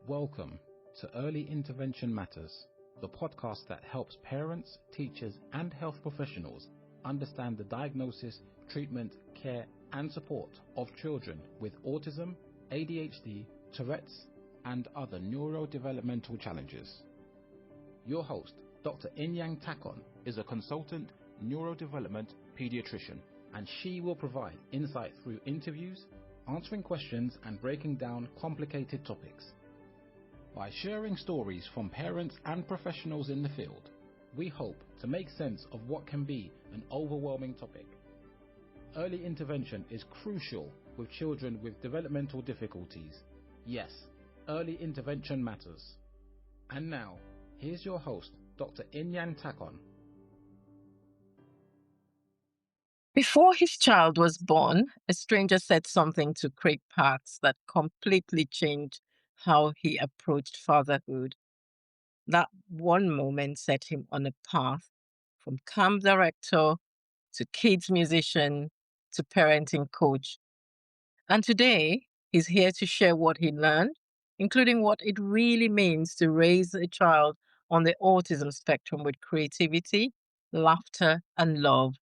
Welcome to Early Intervention Matters, the podcast that helps parents, teachers, and health professionals understand the diagnosis, treatment, care, and support of children with autism, ADHD, Tourette's, and other neurodevelopmental challenges. Your host, Dr. Inyang Takon, is a consultant neurodevelopment pediatrician, and she will provide insight through interviews, answering questions, and breaking down complicated topics. By sharing stories from parents and professionals in the field, we hope to make sense of what can be an overwhelming topic. Early intervention is crucial with children with developmental difficulties. Yes, early intervention matters. And now, here's your host, Dr. Inyang Takon. Before his child was born, a stranger said something to Craig Parks that completely changed how he approached fatherhood. That one moment set him on a path from camp director to kids musician to parenting coach. And today, he's here to share what he learned, including what it really means to raise a child on the autism spectrum with creativity, laughter, and love.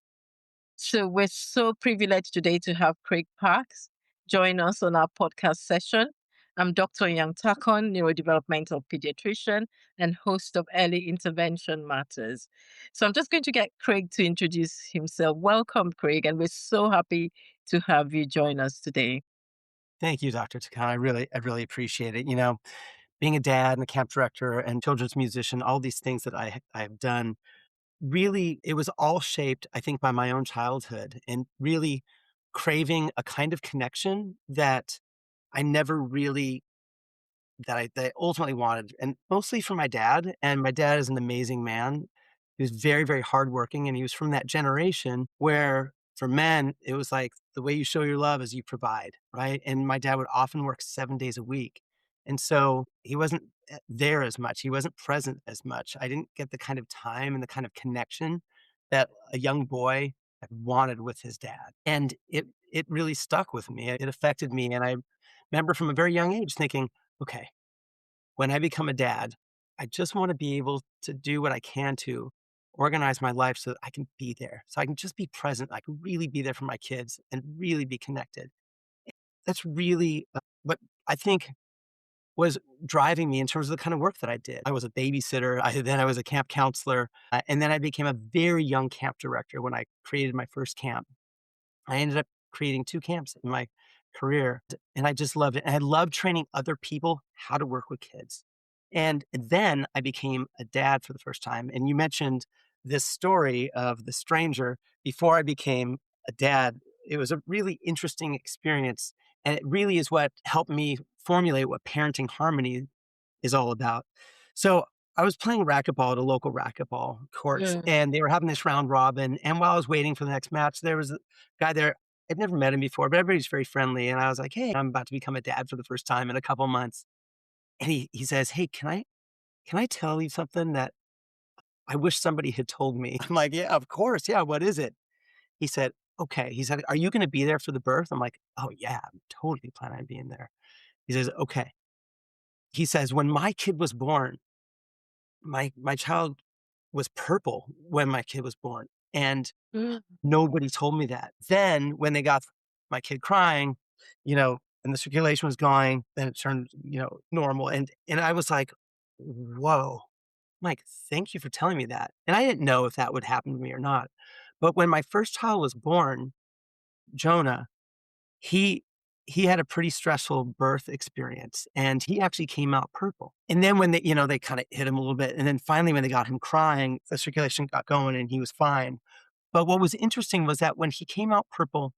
So we're so privileged today to have Craig Parks join us on our podcast session. I'm Dr. Inyang Takon, neurodevelopmental pediatrician and host of Early Intervention Matters. So I'm just going to get Craig to introduce himself. Welcome, Craig, and we're so happy to have you join us today. Thank you, Dr. Takon. I really appreciate it. You know, being a dad and a camp director and children's musician, all these things that I have done, really, it was all shaped, I think, by my own childhood and really craving a kind of connection that I never really, that I ultimately wanted, and mostly from my dad. And my dad is an amazing man. He was very, very hardworking, and he was from that generation where for men, it was like the way you show your love is you provide, right? And my dad would often work 7 days a week. And so he wasn't there as much. He wasn't present as much. I didn't get the kind of time and the kind of connection that a young boy wanted with his dad. And it really stuck with me. It affected me. And I remember from a very young age thinking, okay, when I become a dad, I just want to be able to do what I can to organize my life so that I can be there, so I can just be present. I can really be there for my kids and really be connected. That's really what I think was driving me in terms of the kind of work that I did. I was a babysitter. Then I was a camp counselor. And then I became a very young camp director when I created my first camp. I ended up creating 2 camps in my career, and I just loved it. And I loved training other people how to work with kids. And then I became a dad for the first time. And you mentioned this story of the stranger. Before I became a dad, it was a really interesting experience. And it really is what helped me formulate what parenting harmony is all about. So I was playing racquetball at a local racquetball court, and they were having this round robin. And while I was waiting for the next match, there was a guy there. I'd never met him before, but everybody's very friendly. And I was like, hey, I'm about to become a dad for the first time in a couple months. And he says, hey, can I tell you something that I wish somebody had told me? I'm like, yeah, of course. Yeah. What is it? He said, okay. He said, are you going to be there for the birth? I'm like, oh yeah, I'm totally planning on being there. He says, okay. He says, when my kid was born, my child was purple when my kid was born. And nobody told me that. Then when they got my kid crying, and the circulation was going, then it turned, normal. And I was like, whoa, Mike, thank you for telling me that. And I didn't know if that would happen to me or not. But when my first child was born, Jonah, he had a pretty stressful birth experience, and he actually came out purple. And then when they kind of hit him a little bit, and then finally when they got him crying, the circulation got going and he was fine. But what was interesting was that when he came out purple,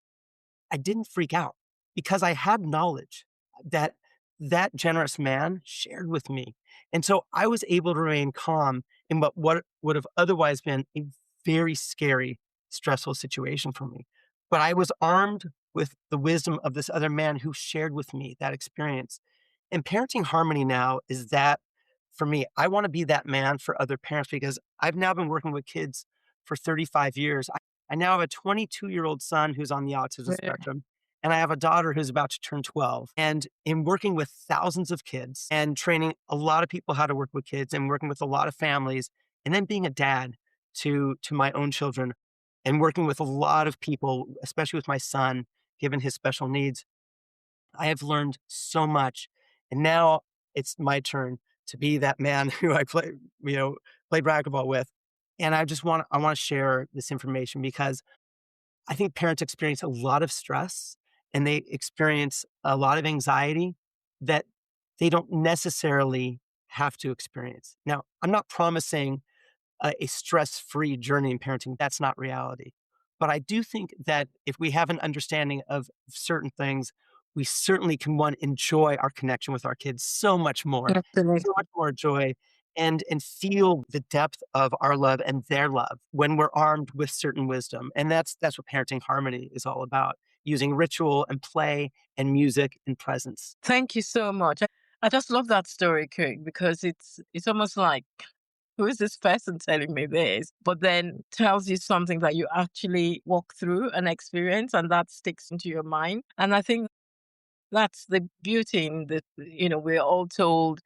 I didn't freak out because I had knowledge that that generous man shared with me. And so I was able to remain calm in what would have otherwise been a very scary, stressful situation for me. But I was armed with the wisdom of this other man who shared with me that experience. And parenting harmony now is that for me. I want to be that man for other parents because I've now been working with kids for 35 years. I now have a 22-year-old son who's on the autism spectrum, And I have a daughter who's about to turn 12. And in working with thousands of kids and training a lot of people how to work with kids and working with a lot of families, and then being a dad to my own children and working with a lot of people, especially with my son, given his special needs, I have learned so much. And now it's my turn to be that man who played racquetball with. And I want to share this information because I think parents experience a lot of stress and they experience a lot of anxiety that they don't necessarily have to experience. Now, I'm not promising a stress-free journey in parenting. That's not reality. But I do think that if we have an understanding of certain things, we certainly can one enjoy our connection with our kids so much more joy, and feel the depth of our love and their love when we're armed with certain wisdom. And that's what parenting harmony is all about, using ritual and play and music and presence. Thank you so much. I just love that story, Craig, because it's almost like, who is this person telling me this? But then tells you something that you actually walk through and experience, and that sticks into your mind. And I think that's the beauty in that, we're all told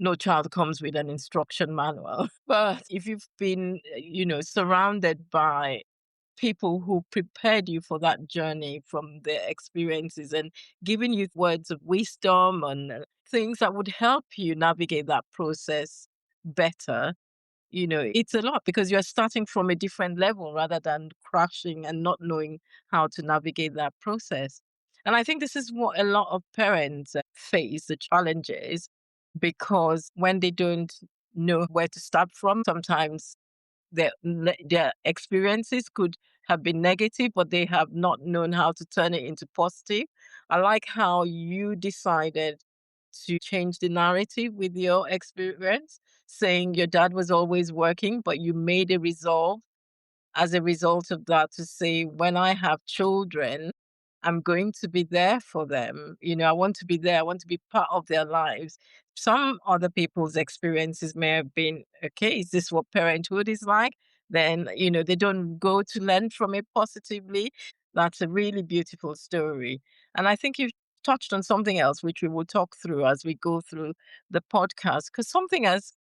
no child comes with an instruction manual. But if you've been, surrounded by people who prepared you for that journey from their experiences and giving you words of wisdom and things that would help you navigate that process better, it's a lot because you're starting from a different level rather than crashing and not knowing how to navigate that process. And I think this is what a lot of parents face the challenges, because when they don't know where to start from, sometimes their experiences could have been negative, but they have not known how to turn it into positive. I like how you decided to change the narrative with your experience, saying your dad was always working, but you made a resolve as a result of that to say, when I have children, I'm going to be there for them. I want to be there. I want to be part of their lives. Some other people's experiences may have been, okay, is this what parenthood is like? Then, they don't go to learn from it positively. That's a really beautiful story. And I think you've touched on something else, which we will talk through as we go through the podcast, because something as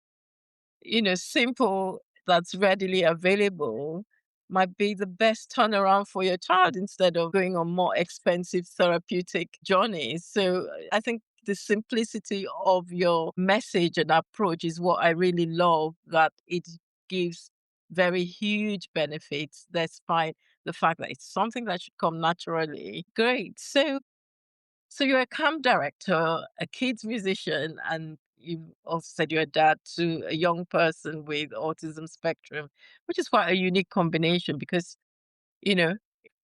simple that's readily available might be the best turnaround for your child instead of going on more expensive therapeutic journeys. So I think the simplicity of your message and approach is what I really love, that it gives very huge benefits despite the fact that it's something that should come naturally. Great. So you're a camp director, a kids musician, and you also said you're a dad to a young person with autism spectrum, which is quite a unique combination because, you know,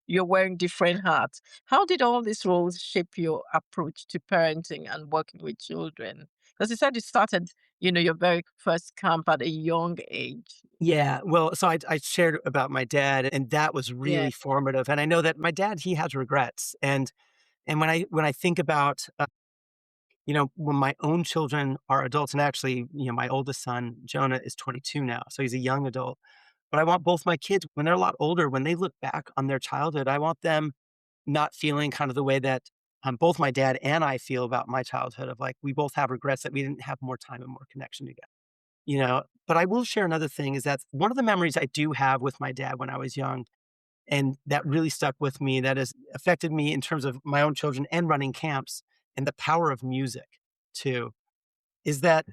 you're wearing different hats. How did all these roles shape your approach to parenting and working with children? Because you said you started, your very first camp at a young age. Yeah, well, so I shared about my dad, and that was Yeah. really formative. And I know that my dad, he has regrets, and when I think about when my own children are adults, and actually, my oldest son Jonah is 22 now, so he's a young adult. But I want both my kids when they're a lot older, when they look back on their childhood, I want them not feeling kind of the way that both my dad and I feel about my childhood, of like we both have regrets that we didn't have more time and more connection together. But I will share another thing is that one of the memories I do have with my dad when I was young, and that really stuck with me, that has affected me in terms of my own children and running camps and the power of music too, is that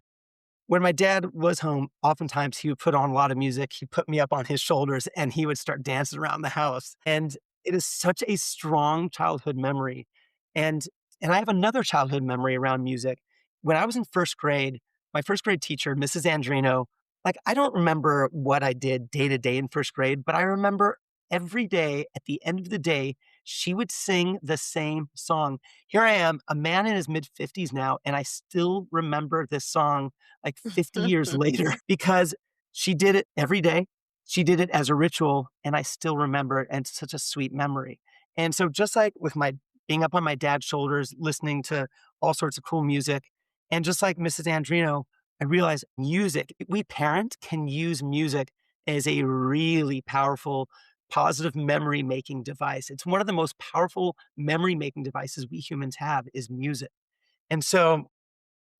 when my dad was home, oftentimes he would put on a lot of music. He'd put me up on his shoulders and he would start dancing around the house. And it is such a strong childhood memory. And and I have another childhood memory around music. When I was in first grade, my first grade teacher, Mrs. Andrino, like I don't remember what I did day to day in first grade, but I remember every day at the end of the day, she would sing the same song. Here I am, a man in his mid 50s now, and I still remember this song like 50 years later because she did it every day. She did it as a ritual, and I still remember it, and it's such a sweet memory. And so just like with my being up on my dad's shoulders, listening to all sorts of cool music, and just like Mrs. Andrino, I realized music, we parents can use music as a really powerful positive memory making device. It's one of the most powerful memory making devices we humans have is music. And so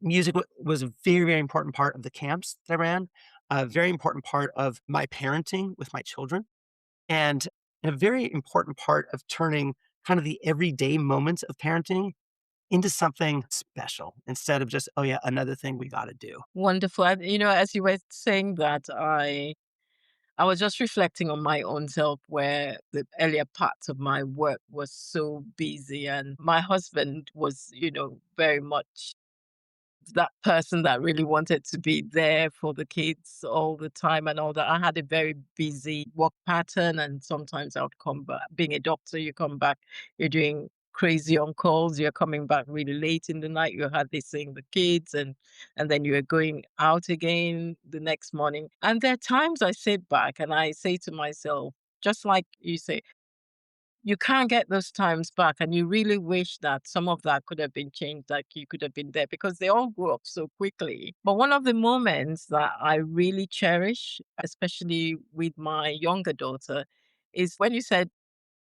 music was a very, very important part of the camps that I ran, a very important part of my parenting with my children, and a very important part of turning kind of the everyday moments of parenting into something special instead of just, oh yeah, another thing we got to do. Wonderful. And, as you were saying that, I was just reflecting on my own self where the earlier parts of my work was so busy and my husband was, very much that person that really wanted to be there for the kids all the time and all that. I had a very busy work pattern, and sometimes I would come back. Being a doctor, you come back, you're doing crazy on calls, you're coming back really late in the night, you had this seeing the kids, and then you're going out again the next morning. And there are times I sit back and I say to myself, just like you say, you can't get those times back, and you really wish that some of that could have been changed, like you could have been there because they all grew up so quickly. But one of the moments that I really cherish, especially with my younger daughter, is when you said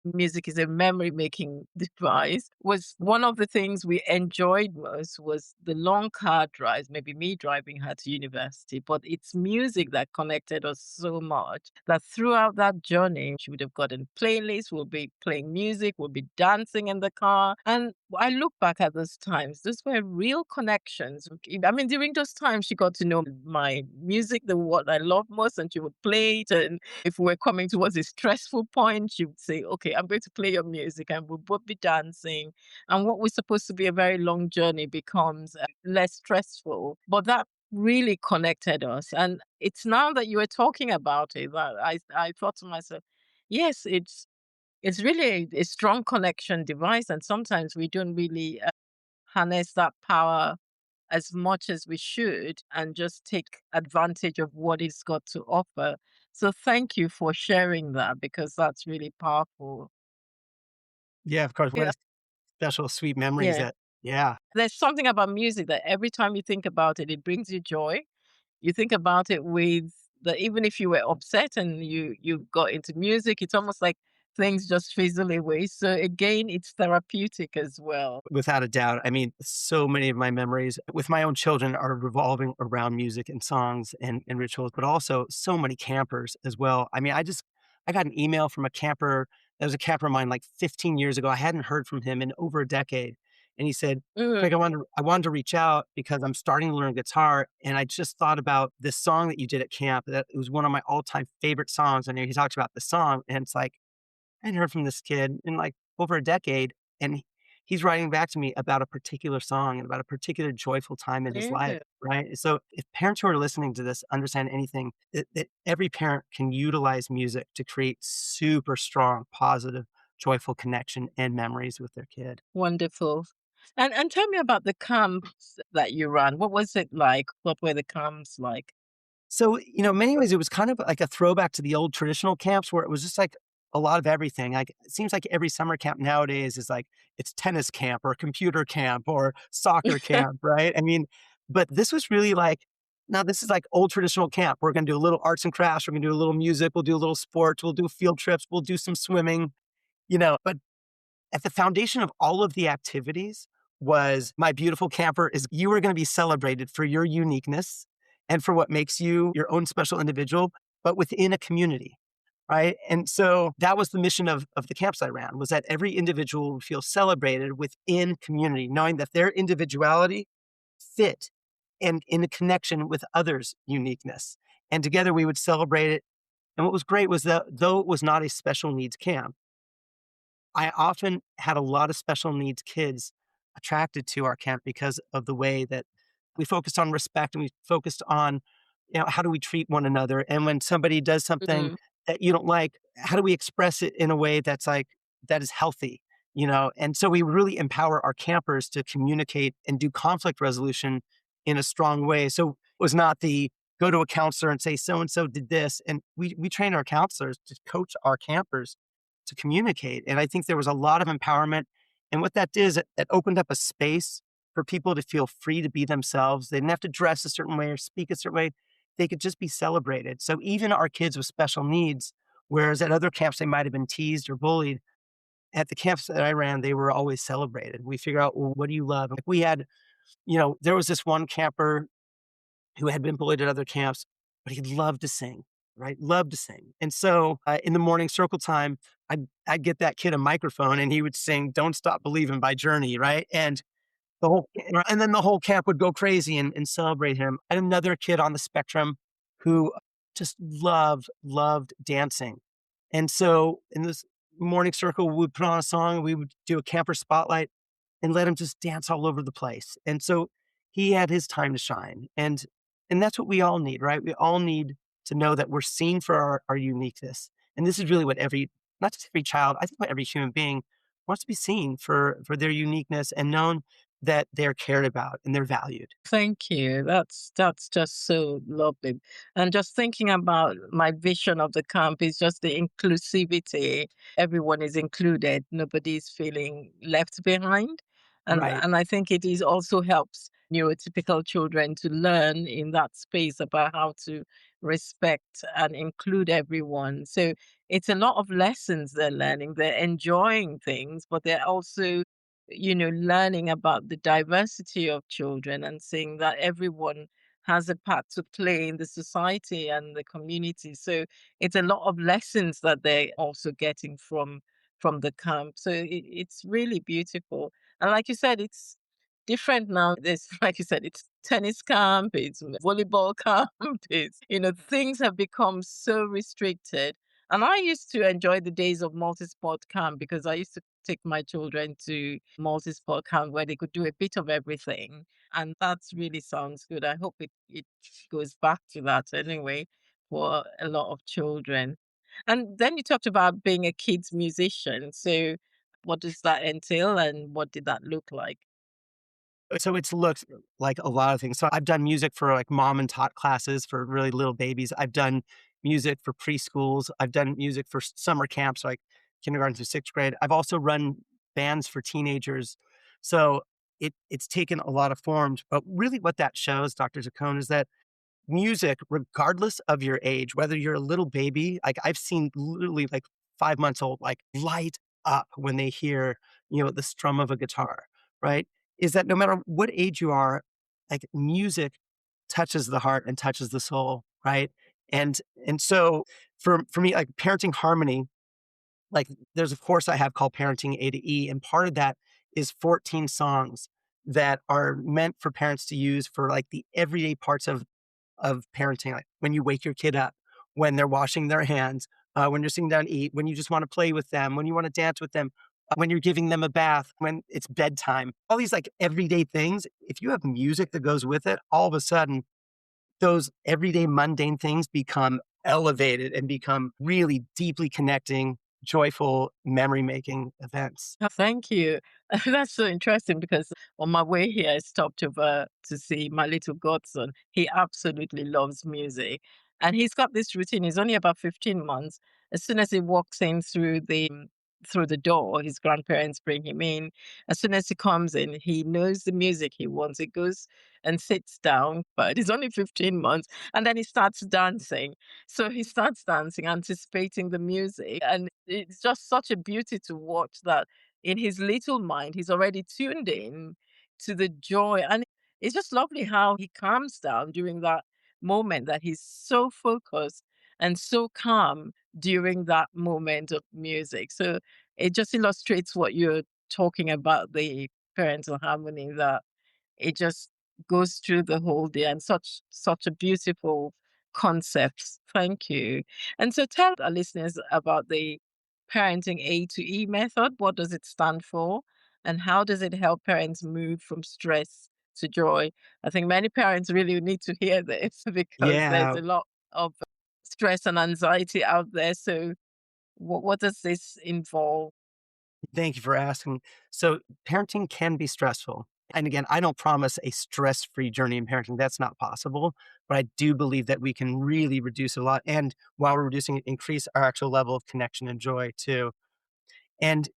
music is a memory making device, was one of the things we enjoyed most was the long car drives, maybe me driving her to university, but it's music that connected us so much that throughout that journey she would have gotten playlists, we'll be playing music, we'll be dancing in the car. And I look back at those times, those were real connections. I mean, during those times she got to know my music, the what I love most, and she would play it. And if we were coming towards a stressful point, she would say, okay, I'm going to play your music, and we'll both be dancing. And what was supposed to be a very long journey becomes less stressful. But that really connected us. And it's now that you were talking about it that I thought to myself, yes, it's really a strong connection device. And sometimes we don't really harness that power as much as we should and just take advantage of what it's got to offer. So thank you for sharing that because that's really powerful. Yeah, of course. What Yeah. a special, sweet memories Yeah. that, yeah, There's something about music that every time you think about it, it brings you joy. You think about it with that even if you were upset and you got into music, it's almost like things just fizzle away. So again, it's therapeutic as well. without a doubt. I mean, so many of my memories with my own children are revolving around music and songs and rituals, but also so many campers as well. I mean, I got an email from a camper that was a camper of mine like 15 years ago. I hadn't heard from him in over a decade. And he said, Mm, Craig, I wanted to reach out because I'm starting to learn guitar. And I just thought about this song that you did at camp. That it was one of my all-time favorite songs. And he talks about the song. And it's like, I hadn't heard from this kid in like over a decade, and he's writing back to me about a particular song and about a particular joyful time in his life, yeah. right? So if parents who are listening to this understand anything, that every parent can utilize music to create super strong, positive, joyful connection and memories with their kid. Wonderful. And tell me about the camps that you ran. What was it like? What were the camps like? So, in many ways, it was kind of like a throwback to the old traditional camps where it was just like a lot of everything. Like, it seems like every summer camp nowadays is like it's tennis camp or computer camp or soccer camp, right? I mean, but this was really like, now this is like old traditional camp. We're going to do a little arts and crafts. We're going to do a little music. We'll do a little sports. We'll do field trips. We'll do some swimming, but at the foundation of all of the activities was my beautiful camper is you were going to be celebrated for your uniqueness and for what makes you your own special individual, but within a community. Right. And so that was the mission of the camps I ran was that every individual would feel celebrated within community, knowing that their individuality fit and in a connection with others' uniqueness. And together we would celebrate it. And what was great was that though it was not a special needs camp, I often had a lot of special needs kids attracted to our camp because of the way that we focused on respect and we focused on, how do we treat one another? And when somebody does something Mm, that you don't like, how do we express it in a way that's like, that is healthy, And so we really empower our campers to communicate and do conflict resolution in a strong way. So it was not the go to a counselor and say, so and so did this. And we train our counselors to coach our campers to communicate. And I think there was a lot of empowerment. And what that did is it opened up a space for people to feel free to be themselves. They didn't have to dress a certain way or speak a certain way. They could just be celebrated. So even our kids with special needs Whereas at other camps, they might have been teased or bullied. At the camps that I ran, they were always celebrated. We figure out, well, what do you love? Like we had, there was this one camper who had been bullied at other camps, but he loved to sing, right? Loved to sing. And so in the morning circle time, I'd get that kid a microphone and he would sing "Don't Stop Believing" by Journey, right? And then the whole camp would go crazy and celebrate him. And another kid on the spectrum who just loved dancing. And so in this morning circle, we would put on a song, we would do a camper spotlight and let him just dance all over the place. And so he had his time to shine. And that's what we all need, right? We all need to know that we're seen for our uniqueness. And this is really what not just every child, I think what every human being wants to be seen for their uniqueness and known that they're cared about and they're valued. Thank you. That's just so lovely. And just thinking about my vision of the camp is just the inclusivity. Everyone is included. Nobody's feeling left behind. Right. And I think it is also helps neurotypical children to learn in that space about how to respect and include everyone. So it's a lot of lessons they're learning. They're enjoying things, but they're also learning about the diversity of children and seeing that everyone has a part to play in the society and the community. So it's a lot of lessons that they're also getting from the camp. So it's really beautiful. And like you said, it's different now. There's like you said, it's tennis camp, it's volleyball camp, it's things have become so restricted. And I used to enjoy the days of multi-sport camp because I used to take my children to multi-sport camp where they could do a bit of everything. And that's really sounds good. I hope it goes back to that anyway for a lot of children. And then you talked about being a kids musician. So what does that entail and what did that look like? So it's looked like a lot of things. So I've done music for like mom and tot classes for really little babies. I've done music for preschools. I've done music for summer camps, like kindergarten through sixth grade. I've also run bands for teenagers. So it's taken a lot of forms. But really what that shows, Dr. Takon, is that music, regardless of your age, whether you're a little baby, like I've seen literally like 5 months old, like light up when they hear, the strum of a guitar, right? Is that no matter what age you are, like music touches the heart and touches the soul, right? And so for me, like parenting harmony, like there's a course I have called Parenting A to E, and part of that is 14 songs that are meant for parents to use for like the everyday parts of parenting, like when you wake your kid up, when they're washing their hands, when you're sitting down to eat, when you just want to play with them, when you want to dance with them, when you're giving them a bath, when it's bedtime, all these like everyday things. If you have music that goes with it, all of a sudden those everyday mundane things become elevated and become really deeply connecting, joyful, memory making events. Oh, thank you. That's so interesting because on my way here, I stopped over to see my little godson. He absolutely loves music. And he's got this routine. He's only about 15 months. As soon as he walks in through the door, his grandparents bring him in. As soon as he comes in, he knows the music he wants. He goes and sits down, but he's only 15 months. And then he starts dancing. So he starts dancing, anticipating the music. And it's just such a beauty to watch that in his little mind, he's already tuned in to the joy. And it's just lovely how he calms down during that moment that he's so focused and so calm during that moment of music. So it just illustrates what you're talking about the parental harmony that it just goes through the whole day and such a beautiful concept. Thank you. And so tell our listeners about the parenting A to E method. What does it stand for? And how does it help parents move from stress to joy? I think many parents really need to hear this because there's Yeah. a lot of stress and anxiety out there. So what does this involve? Thank you for asking. So, parenting can be stressful. And again, I don't promise a stress free journey in parenting. That's not possible. But I do believe that we can really reduce a lot. And while we're reducing it, increase our actual level of connection and joy too. And,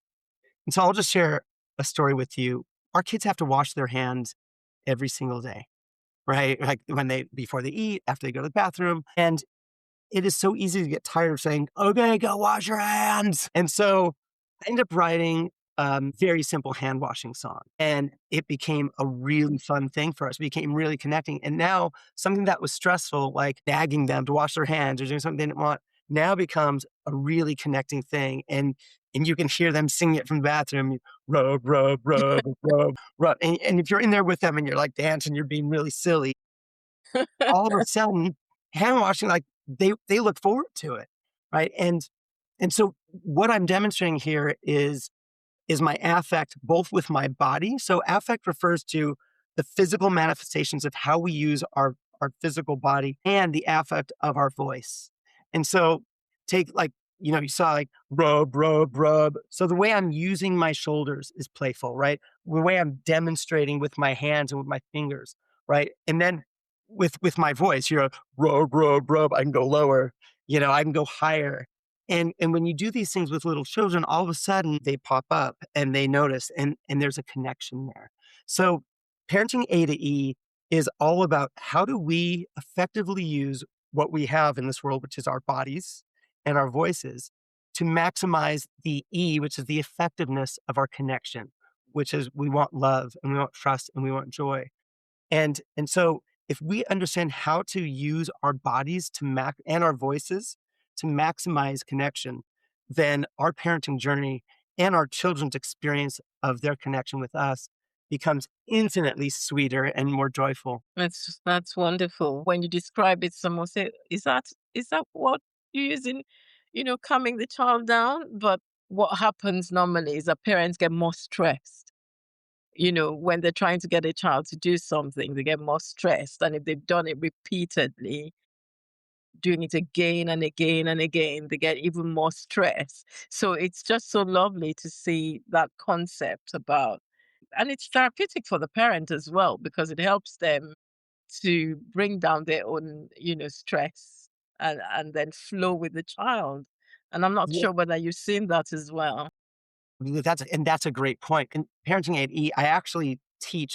and so I'll just share a story with you. Our kids have to wash their hands every single day, right? Like before they eat, after they go to the bathroom. And it is so easy to get tired of saying, okay, go wash your hands. And so I ended up writing a very simple hand washing song. And it became a really fun thing for us. It became really connecting. And now something that was stressful, like nagging them to wash their hands or doing something they didn't want, now becomes a really connecting thing. And you can hear them singing it from the bathroom, rub, rub, rub, rub, rub. And if you're in there with them and you're like dancing, you're being really silly, all of a sudden, hand washing, like they look forward to it, right? And so what I'm demonstrating here is my affect both with my body. So affect refers to the physical manifestations of how we use our physical body and the affect of our voice. And so take like, you saw like rub, rub, rub. So the way I'm using my shoulders is playful, right? The way I'm demonstrating with my hands and with my fingers, right? And then with my voice, you're a rub, rub, rub. I can go lower, I can go higher. And when you do these things with little children, all of a sudden they pop up and they notice and there's a connection there. So parenting A to E is all about how do we effectively use what we have in this world, which is our bodies and our voices, to maximize the E, which is the effectiveness of our connection, which is we want love and we want trust and we want joy. And so if we understand how to use our bodies and our voices to maximize connection, then our parenting journey and our children's experience of their connection with us becomes infinitely sweeter and more joyful. That's wonderful. When you describe it, someone say, "Is that what you're using, calming the child down?" But what happens normally is that parents get more stressed. When they're trying to get a child to do something, they get more stressed. And if they've done it repeatedly, doing it again and again and again, they get even more stress. So it's just so lovely to see that concept about, and it's therapeutic for the parent as well because it helps them to bring down their own, stress and then flow with the child. And I'm not sure whether you've seen that as well. That's a great point. In parenting AE, I actually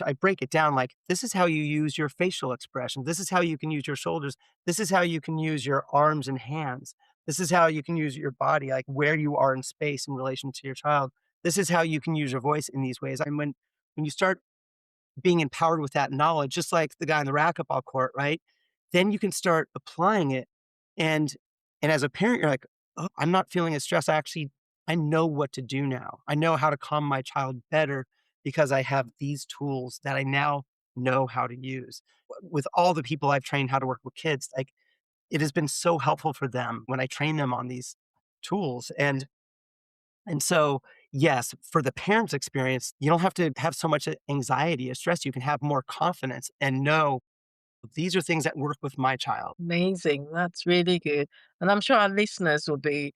I break it down like this is how you use your facial expression. This is how you can use your shoulders. This is how you can use your arms and hands. This is how you can use your body, like where you are in space in relation to your child. This is how you can use your voice in these ways. And when you start being empowered with that knowledge, just like the guy in the racquetball court, right? Then you can start applying it. And and as a parent, you're like, oh, I'm not feeling as stressed. I know what to do now. I know how to calm my child better because I have these tools that I now know how to use. With all the people I've trained how to work with kids, like it has been so helpful for them when I train them on these tools. And so, yes, for the parent's experience, you don't have to have so much anxiety or stress. You can have more confidence and know these are things that work with my child. Amazing. That's really good. And I'm sure our listeners will be,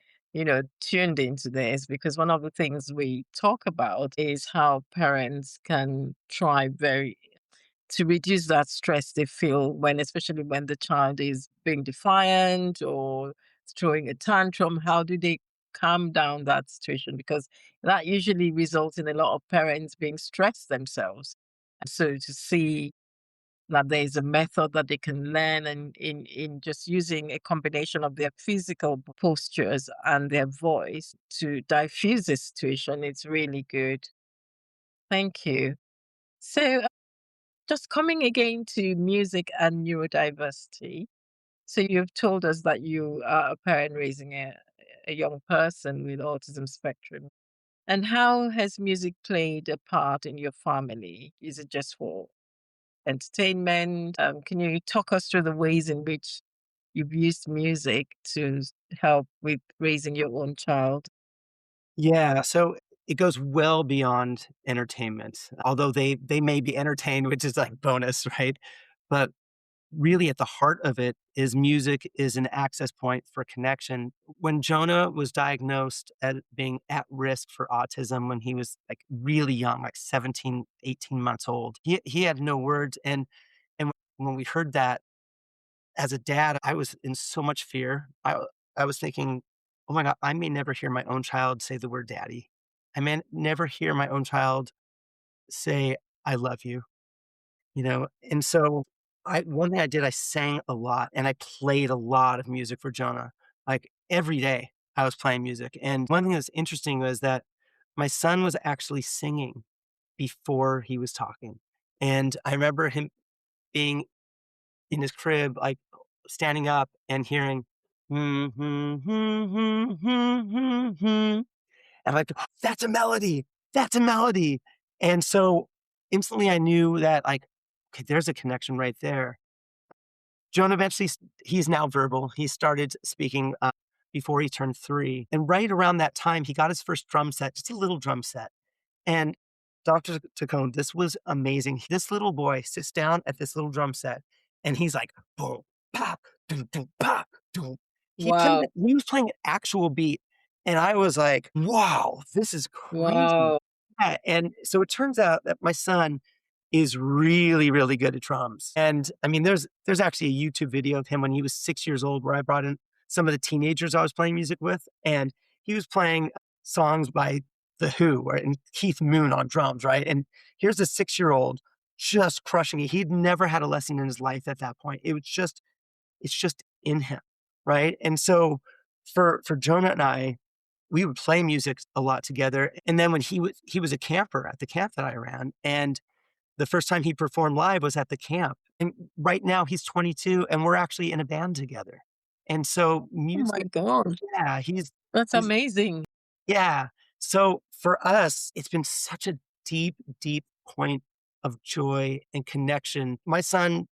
tuned into this because one of the things we talk about is how parents can try very to reduce that stress they feel when, especially when the child is being defiant or throwing a tantrum. How do they calm down that situation? Because that usually results in a lot of parents being stressed themselves. So to see that there is a method that they can learn and in just using a combination of their physical postures and their voice to diffuse the situation, it's really good. Thank you. So just coming again to music and neurodiversity. So you've told us that you are a parent raising a young person with autism spectrum. And how has music played a part in your family? Is it just for entertainment? Can you talk us through the ways in which you've used music to help with raising your own child? Yeah, so it goes well beyond entertainment, although they may be entertained, which is like bonus, right? But really at the heart of it is music is an access point for connection. When Jonah was diagnosed as being at risk for autism when he was like really young, like 17, 18 months old, he had no words. And when we heard that as a dad, I was in so much fear. I was thinking, oh my God, I may never hear my own child say the word daddy. I may never hear my own child say, I love you, And so one thing I did, I sang a lot and I played a lot of music for Jonah. Like every day I was playing music. And one thing that's interesting was that my son was actually singing before he was talking. And I remember him being in his crib, like standing up and hearing, "Hmm, hmm, hmm, hmm, hmm, hmm, hmm." And I'm like, that's a melody. That's a melody. And so instantly I knew that, like, okay, there's a connection right there. Jonah eventually, he's now verbal. He started speaking before he turned 3. And right around that time, he got his first drum set, just a little drum set. And Dr. Takon, this was amazing. This little boy sits down at this little drum set and he's like, boom, pop, doom, doom, pop, doom. Wow. He was playing an actual beat. And I was like, wow, this is crazy. Wow. Yeah, and so it turns out that my son is really, really good at drums. And I mean, there's actually a YouTube video of him when he was 6 years old where I brought in some of the teenagers I was playing music with, and he was playing songs by The Who and Keith Moon on drums, right? And here's a 6-year-old just crushing it. He'd never had a lesson in his life at that point. It's just in him, right? And so for Jonah and I, we would play music a lot together. And then when he was a camper at the camp that I ran, and the first time he performed live was at the camp. And right now he's 22 and we're actually in a band together. And so Oh my music, God. yeah, That's he's amazing. yeah. So for us, it's been such a deep, deep point of joy and connection. My son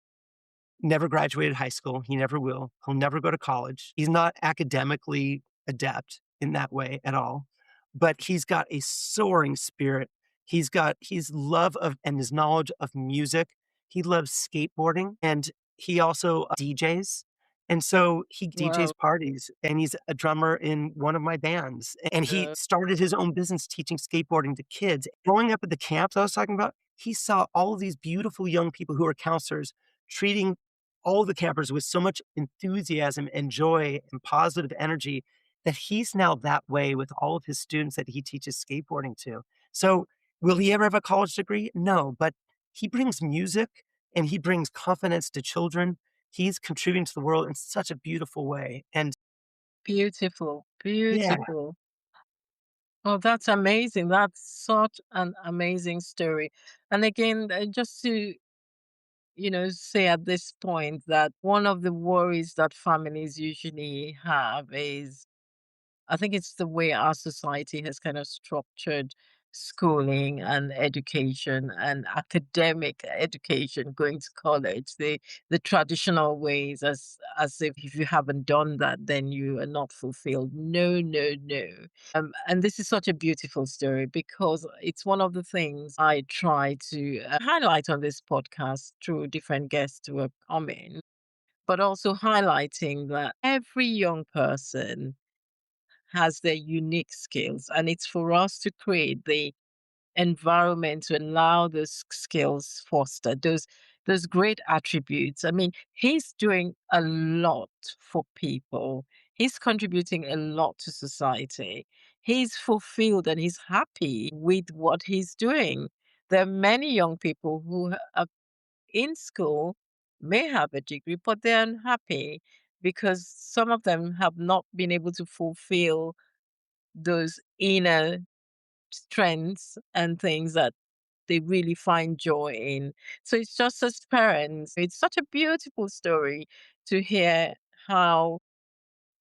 never graduated high school. He never will. He'll never go to college. He's not academically adept in that way at all, but he's got a soaring spirit. He's got his love of and his knowledge of music. He loves skateboarding and he also DJs. And so he Wow. DJs parties and he's a drummer in one of my bands. And he Uh, started his own business teaching skateboarding to kids. Growing up at the camps I was talking about, he saw all of these beautiful young people who are counselors treating all the campers with so much enthusiasm and joy and positive energy that he's now that way with all of his students that he teaches skateboarding to. So, will he ever have a college degree? No, but he brings music and he brings confidence to children. He's contributing to the world in such a beautiful way. And Beautiful. yeah, Beautiful. Oh, that's amazing. That's such an amazing story. And again, just to, say at this point that one of the worries that families usually have is I think it's the way our society has kind of structured schooling and education and academic education, going to college, the traditional ways as if you haven't done that, then you are not fulfilled. No, no, no. And this is such a beautiful story because it's one of the things I try to highlight on this podcast through different guests who are coming, but also highlighting that every young person has their unique skills. And it's for us to create the environment to allow those skills foster those great attributes. I mean, he's doing a lot for people. He's contributing a lot to society. He's fulfilled and he's happy with what he's doing. There are many young people who are in school, may have a degree, but they're unhappy because some of them have not been able to fulfill those inner strengths and things that they really find joy in. So it's just as parents, it's such a beautiful story to hear how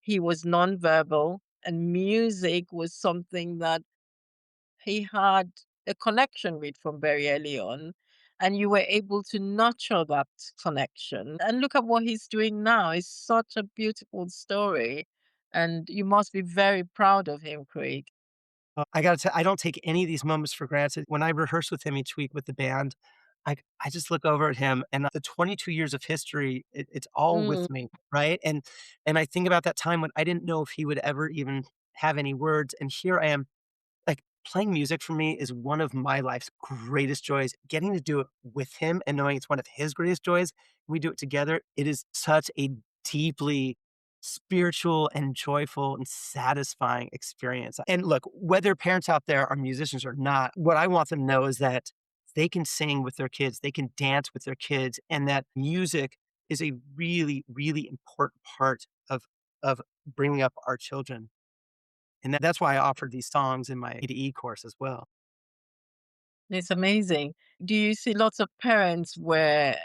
he was nonverbal and music was something that he had a connection with from very early on. And you were able to nurture that connection. And look at what he's doing now. It's such a beautiful story. And you must be very proud of him, Craig. I gotta tell I don't take any of these moments for granted. When I rehearse with him each week with the band, I just look over at him and the 22 years of history, it's all Mm, with me, right? And I think about that time when I didn't know if he would ever even have any words, and here I am like, playing music for me is one of my life's greatest joys. Getting to do it with him and knowing it's one of his greatest joys, we do it together, it is such a deeply spiritual and joyful and satisfying experience. And look, whether parents out there are musicians or not, what I want them to know is that they can sing with their kids, they can dance with their kids, and that music is a really, really important part of bringing up our children. And that's why I offered these songs in my ADE course as well. It's amazing. Do you see lots of parents where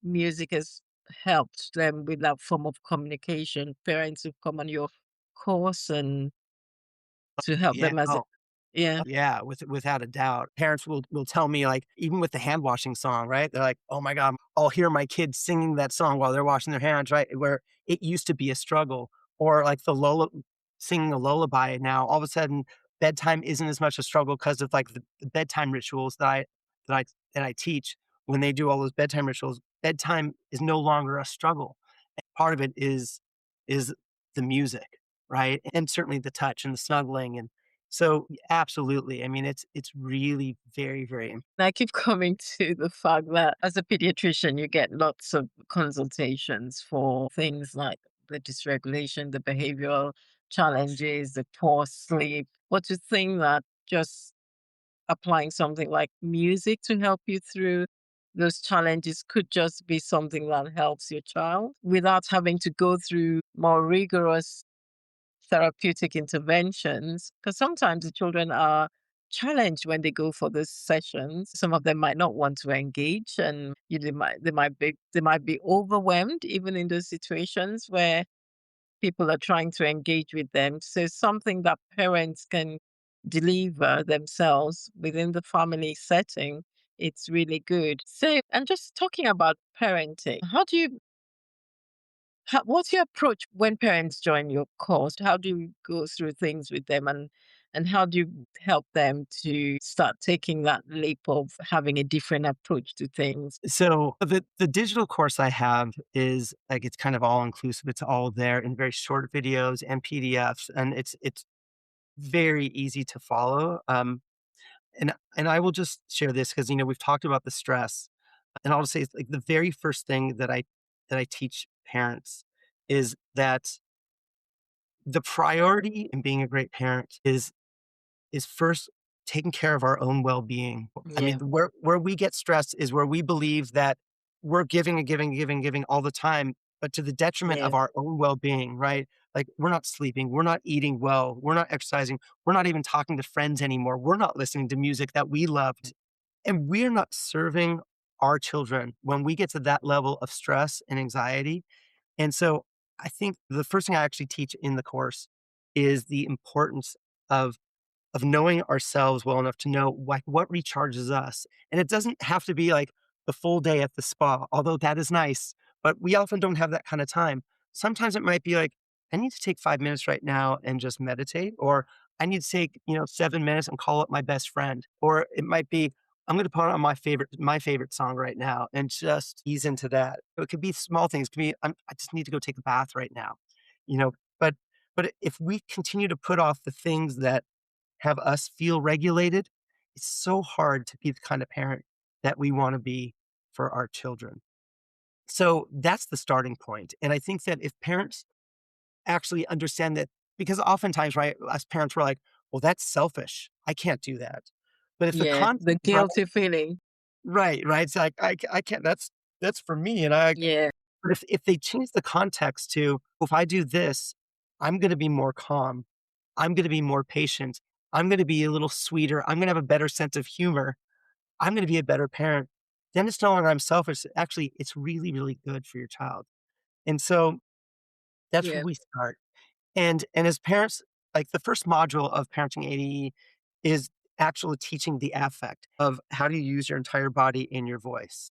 music has helped them with that form of communication? Parents who come on your course and to help Yeah. them as, Oh, yeah, yeah, without a doubt. Parents will tell me, like, even with the hand washing song, right? They're like, "Oh my god, I'll hear my kids singing that song while they're washing their hands," right? Where it used to be a struggle. Or like singing a lullaby now, all of a sudden, bedtime isn't as much a struggle because of, like, the bedtime rituals that I that I teach. When they do all those bedtime rituals, bedtime is no longer a struggle. Part of it is the music, right? And certainly the touch and the snuggling, and so, absolutely. I mean, it's really very, very I keep coming to the fact that as a pediatrician, you get lots of consultations for things like the dysregulation, the behavioral challenges, the poor sleep. But to think that just applying something like music to help you through those challenges could just be something that helps your child without having to go through more rigorous therapeutic interventions, because sometimes the children are challenged when they go for those sessions. Some of them might not want to engage, and they might be overwhelmed even in those situations where people are trying to engage with them. So something that parents can deliver themselves within the family setting, it's really good. So, and just talking about parenting, what's your approach when parents join your course? How do you go through things with them, and how do you help them to start taking that leap of having a different approach to things? so the digital course I have is, like, it's kind of all inclusive. It's all there in very short videos and PDFs, and it's very easy to follow. And I will just share this because, we've talked about the stress, and I'll just say, it's like, the very first thing that I teach parents is that the priority in being a great parent is first taking care of our own well-being. I mean, Yeah, where we get stressed is where we believe that we're giving and giving, giving, giving all the time, but to the detriment yeah, of our own well-being, right? Like, we're not sleeping, we're not eating well, we're not exercising, we're not even talking to friends anymore, we're not listening to music that we loved, and we're not serving our children when we get to that level of stress and anxiety. And so I think the first thing I actually teach in the course is the importance of knowing ourselves well enough to know, like, what recharges us. And it doesn't have to be like the full day at the spa, although that is nice, but we often don't have that kind of time. Sometimes it might be like, I need to take 5 minutes right now and just meditate, or I need to take, 7 minutes and call up my best friend. Or it might be, I'm going to put on my favorite song right now and just ease into that. It could be small things. It could be, I just need to go take a bath right now, you know. But if we continue to put off the things that have us feel regulated, it's so hard to be the kind of parent that we want to be for our children. So that's the starting point. And I think that if parents actually understand that, because oftentimes, right, us parents were like, well, that's selfish. I can't do that. But if the yeah. concept The is right, guilty feeling. right. It's like, I can't, that's for me. And I, Yeah, but if they change the context to, if I do this, I'm going to be more calm. I'm going to be more patient. I'm going to be a little sweeter. I'm going to have a better sense of humor. I'm going to be a better parent. Then it's no longer I'm selfish. Actually, it's really, really good for your child. And so that's where yeah, we start. And as parents, like, the first module of parenting ADE is actually teaching the affect of how to use your entire body and your voice.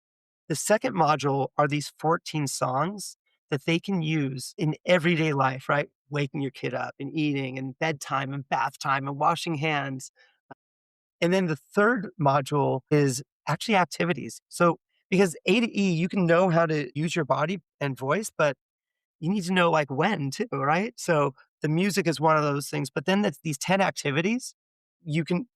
The second module are these 14 songs that they can use in everyday life, right? Waking your kid up and eating and bedtime and bath time and washing hands. And then the third module is actually activities. So, because A to E, you can know how to use your body and voice, but you need to know, like, when too, right? So the music is one of those things, but then that's these 10 activities, you can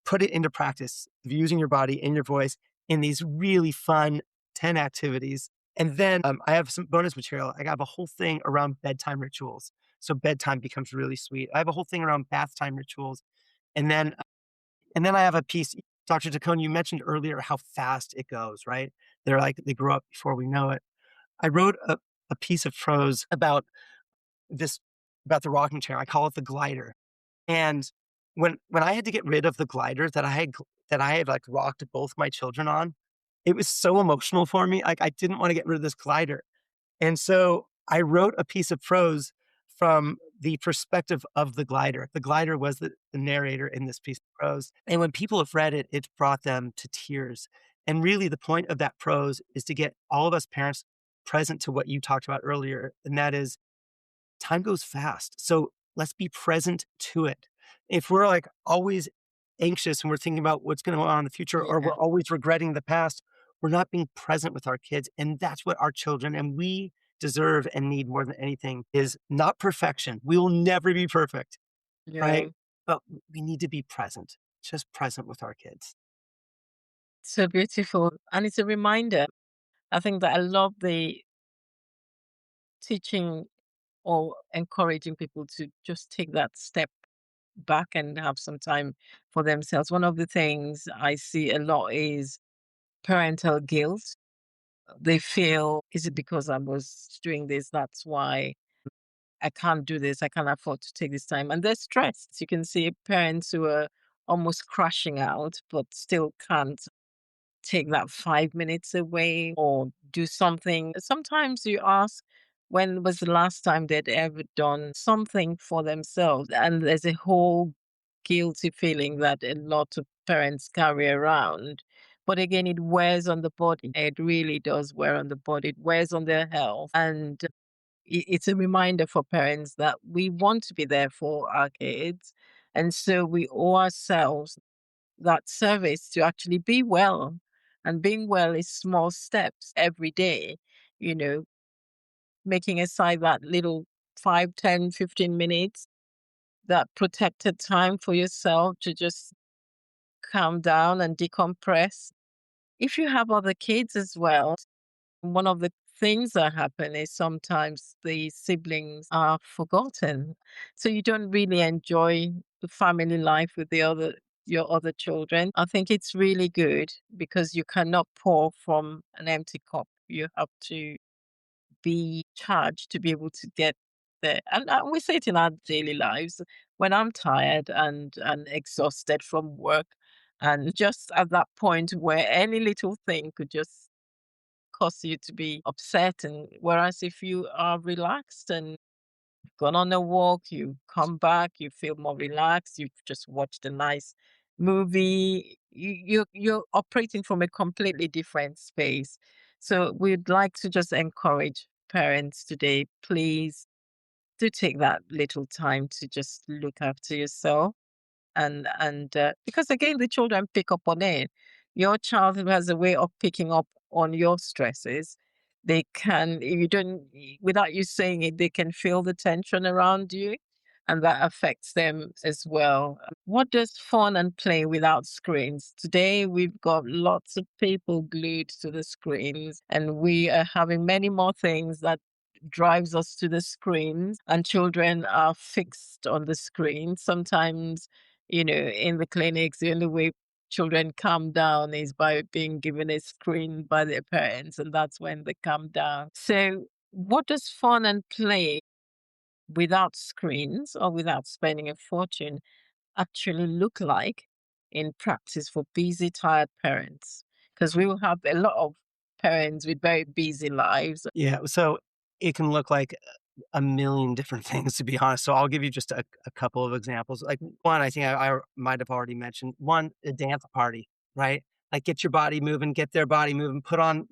put it into practice of using your body and your voice in these really fun 10 activities. And then I have some bonus material. I have a whole thing around bedtime rituals. So bedtime becomes really sweet. I have a whole thing around bath time rituals. And then I have a piece. Dr. Takon, you mentioned earlier how fast it goes, right? They grow up before we know it. I wrote a piece of prose this, about the rocking chair. I call it the glider. And when I had to get rid of the glider that I had like rocked both my children on, it was so emotional for me. Like I didn't want to get rid of this glider. And so I wrote a piece of prose from the perspective of the glider. The glider was the narrator in this piece of prose. And when people have read it, it's brought them to tears. And really, the point of that prose is to get all of us parents present to what you talked about earlier. And that is, time goes fast. So let's be present to it. If we're like always anxious and we're thinking about what's going to go on in the future, or Yeah. we're always regretting the past, we're not being present with our kids. And that's what our children and we deserve and need more than anything is not perfection. We will never be perfect, Yeah. right? But we need to be present, just present with our kids. So beautiful. And it's a reminder. I think that I love the teaching or encouraging people to just take that step back and have some time for themselves. One of the things I see a lot is parental guilt. They feel, is it because I was doing this? That's why I can't do this. I can't afford to take this time. And they're stressed. You can see parents who are almost crashing out, but still can't take that 5 minutes away or do something. Sometimes you ask, when was the last time they'd ever done something for themselves? And there's a whole guilty feeling that a lot of parents carry around. But again, it wears on the body. It really does wear on the body. It wears on their health. And it's a reminder for parents that we want to be there for our kids. And so we owe ourselves that service to actually be well. And being well is small steps every day, you know, making aside that little 5, 10, 15 minutes, that protected time for yourself to just calm down and decompress. If you have other kids as well, one of the things that happen is sometimes the siblings are forgotten. So you don't really enjoy the family life with your other children. I think it's really good because you cannot pour from an empty cup. You have to be charged to be able to get there. And we say it in our daily lives. When I'm tired and exhausted from work, and just at that point where any little thing could just cause you to be upset. And whereas if you are relaxed and gone on a walk, you come back, you feel more relaxed, you've just watched a nice movie, you're operating from a completely different space. So we'd like to just encourage parents today, please do take that little time to just look after yourself and because again the children pick up on it. Your child who has a way of picking up on your stresses, they can, if you don't, without you saying it, they can feel the tension around you, and that affects them as well. What does fun and play without screens? Today we've got lots of people glued to the screens, and we are having many more things that drives us to the screens, and children are fixed on the screen. Sometimes, in the clinics, the only way children calm down is by being given a screen by their parents, and that's when they calm down. So, what does fun and play without screens or without spending a fortune actually look like in practice for busy, tired parents? Because we will have a lot of parents with very busy lives. Yeah. So it can look like a million different things, to be honest. So I'll give you just a couple of examples. Like one, I think I might have already mentioned one, a dance party, right? Like get your body moving, get their body moving, put on,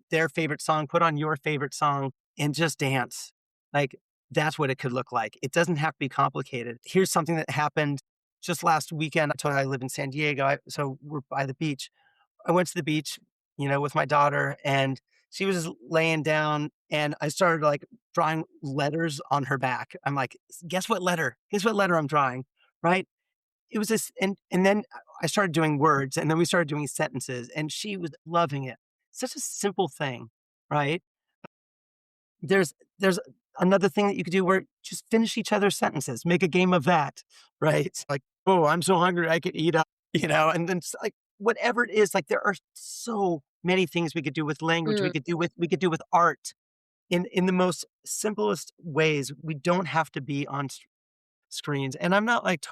their favorite song, put on your favorite song and just dance. Like that's what it could look like. It doesn't have to be complicated. Here's something that happened just last weekend. I told you I live in San Diego. So we're by the beach. I went to the beach, with my daughter and she was just laying down and I started like drawing letters on her back. I'm like, guess what letter? Guess what letter I'm drawing? Right. It was this, and then I started doing words and then we started doing sentences and she was loving it. Such a simple thing, right? There's another thing that you could do where just finish each other's sentences, make a game of that, right? Like, oh, I'm so hungry I could eat up, and then it's like whatever it is, like, there are so many things we could do with language, Mm, we could do with art in the most simplest ways. We don't have to be on screens. And I'm not like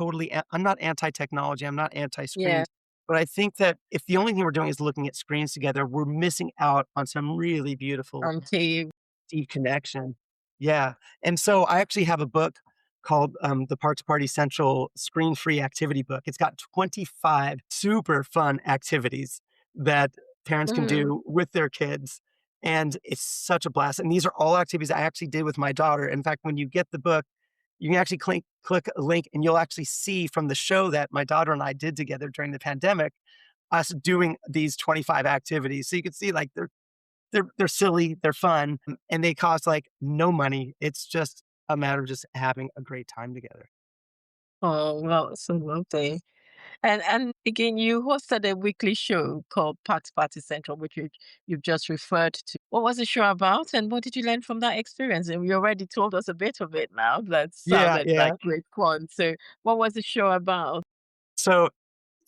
I'm not anti-technology, I'm not yeah, anti-screens, but I think that if the only thing we're doing is looking at screens together, we're missing out on some really beautiful until deep connection. Yeah, and so I actually have a book called, the Parks Party Central Screen-Free Activity Book. It's got 25 super fun activities that parents can mm, do with their kids, and it's such a blast, and these are all activities I actually did with my daughter. In fact, when you get the book, you can actually click a link, and you'll actually see from the show that my daughter and I did together during the pandemic, us doing these 25 activities. So you can see, like, they're silly, they're fun, and they cost, like, no money. It's just a matter of just having a great time together. oh, well, so lovely. And again, you hosted a weekly show called Party Central, which you've just referred to. What was the show about, and what did you learn from that experience? And you already told us a bit of it now. That Yeah, sounded yeah. like great fun. So, what was the show about? So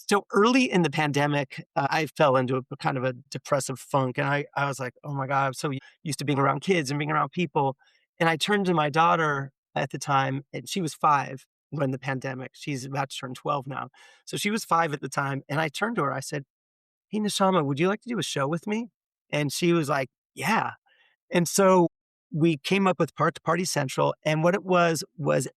so early in the pandemic, I fell into a kind of a depressive funk, and I was like, "Oh my god, I'm so used to being around kids and being around people." And I turned to my daughter at the time, and she was 5 when the pandemic. She's about to turn 12 now. So she was 5 at the time, and I turned to her, I said, "Hey, Nishama, would you like to do a show with me?" And she was like, "Yeah." And so we came up with Party Central, and what it was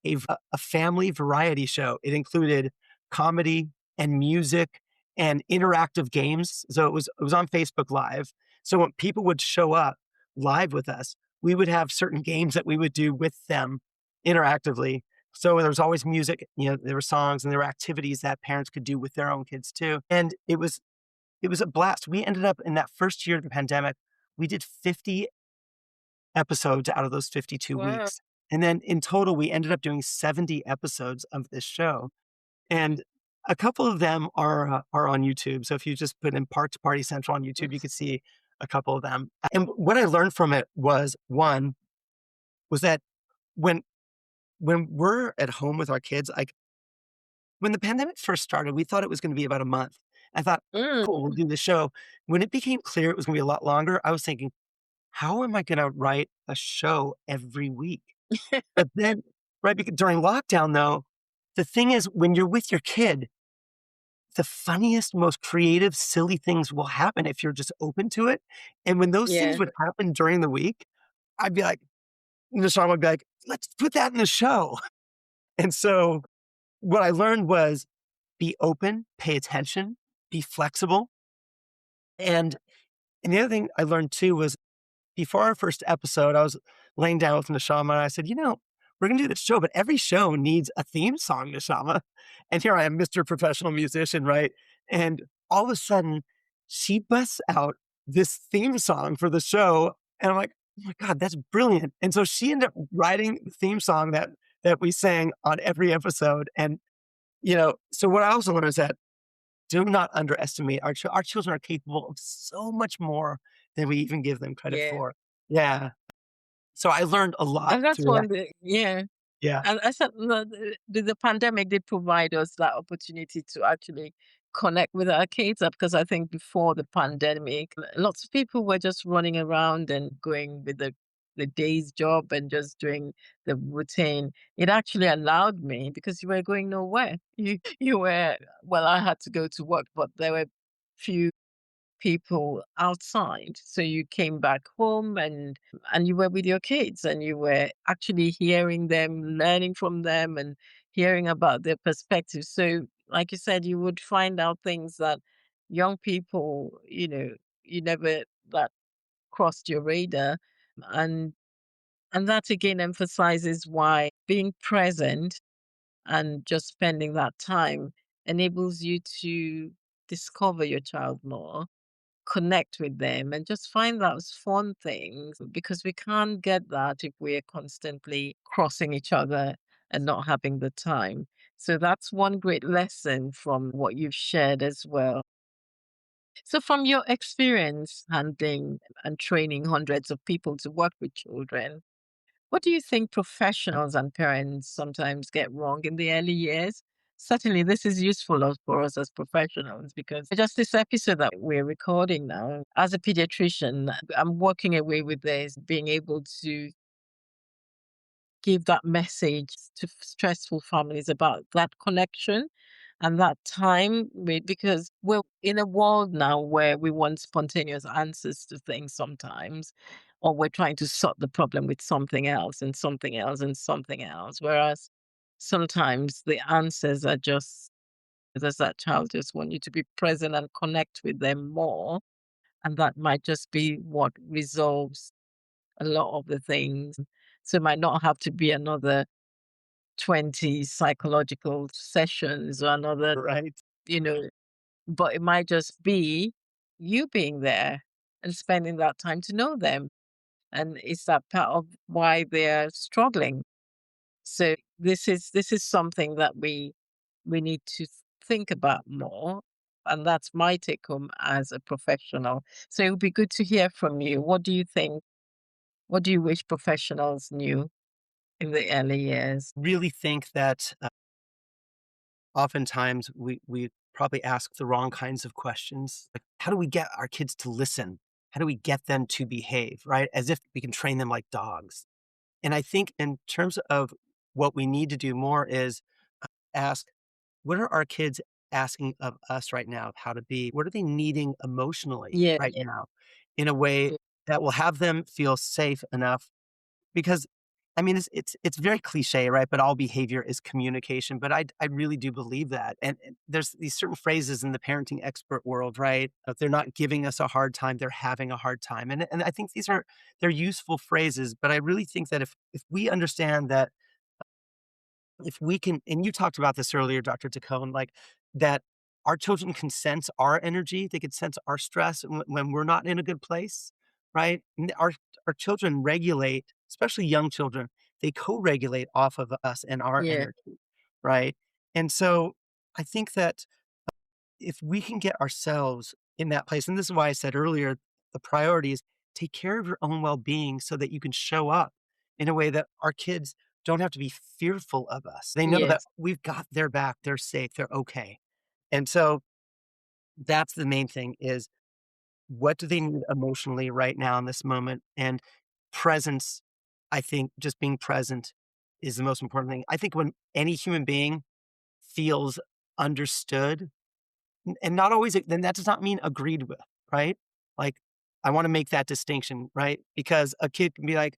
a family variety show. It included comedy and music and interactive games. So it was on Facebook Live. So when people would show up live with us, we would have certain games that we would do with them interactively. So there was always music, there were songs and there were activities that parents could do with their own kids too. And it was a blast. We ended up in that first year of the pandemic, we did 50 episodes out of those 52 Wow. weeks. And then in total, we ended up doing 70 episodes of this show. And a couple of them are on YouTube. So if you just put in Party Central on YouTube, you could see a couple of them. And what I learned from it was one was that when when we're at home with our kids, like when the pandemic first started, we thought it was going to be about a month. I thought, Mm, cool, we'll do the show. When it became clear it was going to be a lot longer, I was thinking, how am I going to write a show every week? But then, right, because during lockdown, though, the thing is, when you're with your kid, the funniest, most creative, silly things will happen if you're just open to it. And when those things yeah, would happen during the week, I'd be like, Nashawn would be like, let's put that in the show. And so what I learned was be open, pay attention, be flexible. And, and the other thing I learned too was before our first episode, I was laying down with Neshama and I said, we're going to do this show, but every show needs a theme song, Neshama. And here I am, Mr. Professional Musician, right? And all of a sudden, she busts out this theme song for the show. And I'm like, oh my God, that's brilliant. And so she ended up writing the theme song that we sang on every episode. And, so what I also learned is that do not underestimate our children are capable of so much more than we even give them credit yeah. for. Yeah. So I learned a lot And that's through that. yeah. Yeah. And I said, no, the pandemic did provide us that opportunity to actually connect with our kids because I think before the pandemic, lots of people were just running around and going with the day's job and just doing the routine. It actually allowed me because you were going nowhere. You were well, I had to go to work, but there were few people outside. So you came back home and you were with your kids and you were actually hearing them, learning from them and hearing about their perspectives. So like you said, you would find out things that young people, you never that crossed your radar. And and that again emphasizes why being present and just spending that time enables you to discover your child more, connect with them and just find those fun things because we can't get that if we're constantly crossing each other and not having the time. So that's one great lesson from what you've shared as well. So, from your experience handling and training hundreds of people to work with children, what do you think professionals and parents sometimes get wrong in the early years? Certainly, this is useful for us as professionals because just this episode that we're recording now, as a pediatrician, I'm walking away with this, being able to give that message to stressful families about that connection and that time because we're in a world now where we want spontaneous answers to things sometimes, or we're trying to sort the problem with something else and something else and something else. Whereas sometimes the answers are just, as that child just want you to be present and connect with them more. And that might just be what resolves a lot of the things. So it might not have to be another 20 psychological sessions or another, Right. you know, but it might just be you being there and spending that time to know them. And it's that part of why they're struggling. So this is something that we need to think about more. And that's my take home as a professional. So it would be good to hear from you. What do you think? What do you wish professionals knew in the early years? Really think that oftentimes we probably ask the wrong kinds of questions. Like, how do we get our kids to listen? How do we get them to behave, right? As if we can train them like dogs. And I think in terms of what we need to do more is ask, what are our kids asking of us right now of how to be? What are they needing emotionally Yeah, right now in a way that will have them feel safe enough? Because I mean, it's very cliche, right? But all behavior is communication. But I really do believe that. And there's these certain phrases in the parenting expert world, right? If they're not giving us a hard time, they're having a hard time. And I think they're useful phrases. But I really think that if we understand that if we can, and you talked about this earlier, Dr. Takon, like that our children can sense our energy, they can sense our stress when we're not in a good place, right? And our children regulate, especially young children, they co-regulate off of us and our yeah, energy, right? And so I think that if we can get ourselves in that place, and this is why I said earlier, the priority is take care of your own well-being so that you can show up in a way that our kids don't have to be fearful of us. They know that yes, we've got their back, they're safe, they're okay. And so that's the main thing is what do they need emotionally right now in this moment? And presence, I think just being present is the most important thing. I think when any human being feels understood, and not always then that does not mean agreed with, right? Like, I wanna make that distinction, right? Because a kid can be like,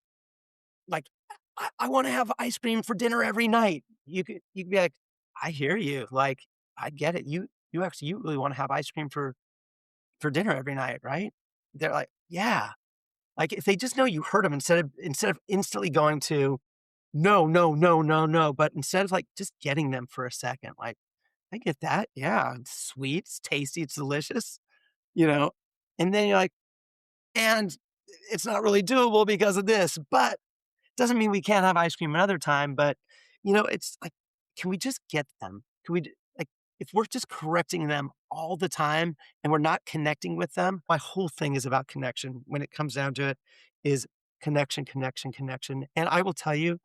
"I wanna have ice cream for dinner every night." You could be like, "I hear you, like, I get it. You really wanna have ice cream for dinner every night, right?" They're like, "Yeah." Like, if they just know you heard them instead of instantly going to, "No, no, no, no, no," but instead of, like, just getting them for a second, like, "I get that. Yeah, it's sweet, it's tasty, it's delicious." You know? And then you're like, "And it's not really doable because of this, but doesn't mean we can't have ice cream another time." But, it's like, can we just get them? Can we d like, if we're just correcting them all the time and we're not connecting with them, my whole thing is about connection when it comes down to it, is connection, connection, connection. And I will tell you,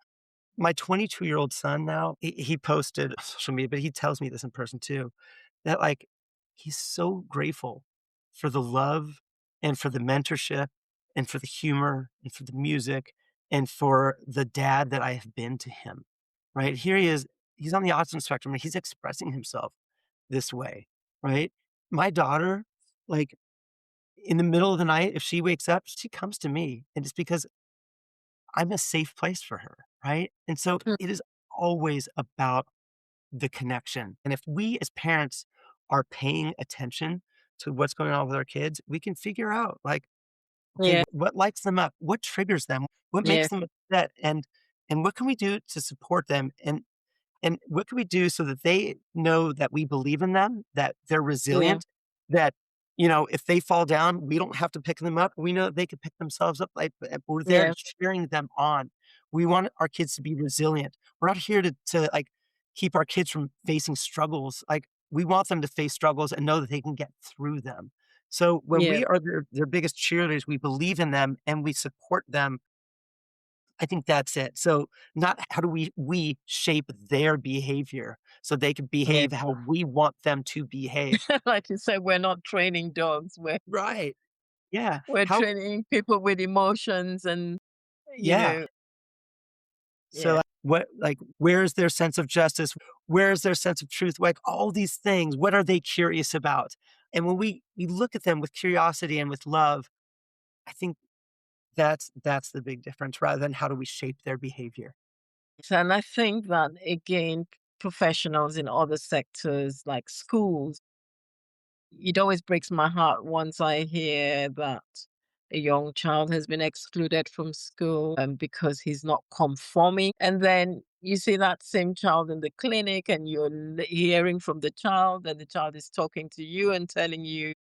my 22-year-old son now, he posted on social media, but he tells me this in person too, that, like, he's so grateful for the love and for the mentorship and for the humor and for the music and for the dad that I have been to him, right? Here he is, he's on the autism spectrum and he's expressing himself this way, right? My daughter, like, in the middle of the night, if she wakes up, she comes to me, and it's because I'm a safe place for her, right? And so mm, it is always about the connection. And if we as parents are paying attention to what's going on with our kids, we can figure out like, okay, yeah, what lights them up? What triggers them? What yeah, makes them upset? And what can we do to support them? And what can we do so that they know that we believe in them, that they're yeah, resilient, that, if they fall down, we don't have to pick them up. We know that they can pick themselves up. Like we're there yeah, cheering them on. We want our kids to be resilient. We're not here to like keep our kids from facing struggles. Like we want them to face struggles and know that they can get through them. So when yeah, we are their biggest cheerleaders, we believe in them and we support them. I think that's it. So not how do we shape their behavior so they can behave Yes. how we want them to behave. Like you said, we're not training dogs. Right. Yeah. We're How training people with emotions and, you yeah. know, So, yeah. where's their sense of justice? Where's their sense of truth? Like, all these things, what are they curious about? And when we look at them with curiosity and with love, I think that's the big difference rather than how do we shape their behavior. And I think that, again, professionals in other sectors like schools, it always breaks my heart once I hear that a young child has been excluded from school because he's not conforming. And then you see that same child in the clinic and you're hearing from the child, and the child is talking to you and telling you